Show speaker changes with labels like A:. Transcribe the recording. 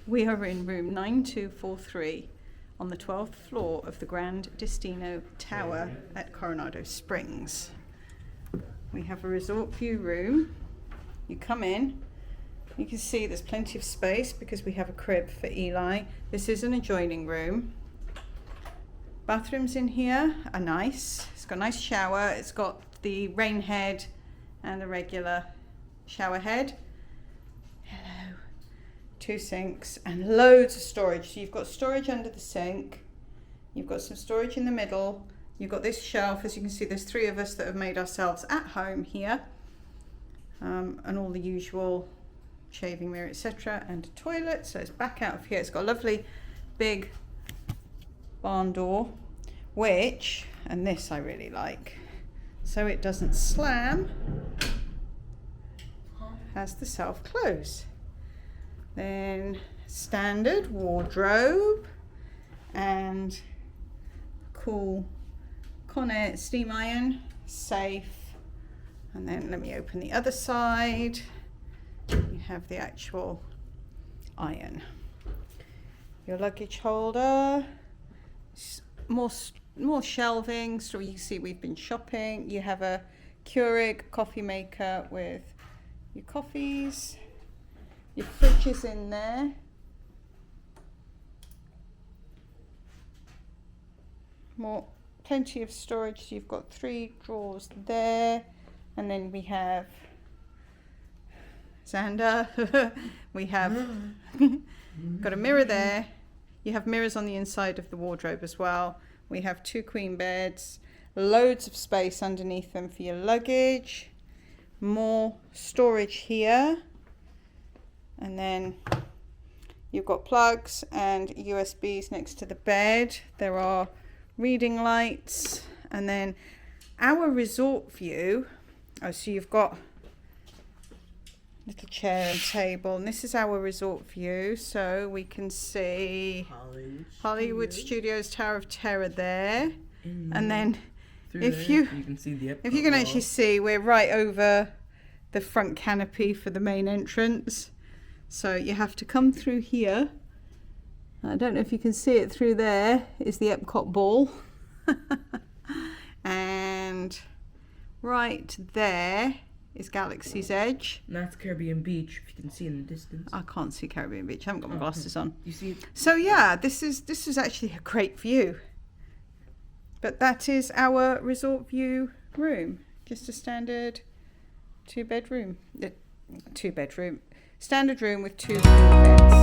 A: We are in room 9243 on the 12th floor of the Gran Destino Tower at Coronado Springs. We have a resort view room. You come in, you can see there's plenty of space because we have a crib for Eli. This is an adjoining room. Bathrooms in here are nice. It's got a nice shower. It's got the rain head and the regular shower head. Hello. 2 sinks and loads of storage. So you've got storage under the sink. You've got some storage in the middle. You've got this shelf. As you can see, there's 3 of us that have made ourselves at home here. And all the usual shaving mirror, etc. and a toilet. So it's back out of here. It's got a lovely big barn door, which, and this I really like, so it doesn't slam, has the self close. Then standard wardrobe and cool Conair steam iron, safe. And then let me open the other side. You have the actual iron. Your luggage holder, more shelving, so you can see we've been shopping. You have a Keurig coffee maker with your coffees. Your fridge is in there. Plenty of storage. So you've got 3 drawers there, and then we have Xander. We have got a mirror there. You have mirrors on the inside of the wardrobe as well. We have 2 queen beds, loads of space underneath them for your luggage, more storage here, and then you've got plugs and USBs next to the bed. There are reading lights, and then our resort view. Oh, so you've got little chair and table, and this is our resort view, so we can see Hollywood Studios Tower of Terror there, and then if you can see if you can actually see, we're right over the front canopy for the main entrance. So you have to come through here. I don't know if you can see it through there, is the Epcot ball. And right there is Galaxy's Edge.
B: And that's Caribbean Beach, if you can see in the distance.
A: I can't see Caribbean Beach. I haven't got my glasses on.
B: You see it?
A: So yeah, this is actually a great view. But that is our resort view room. Just a standard 2-bedroom. Standard room with 2 queen beds.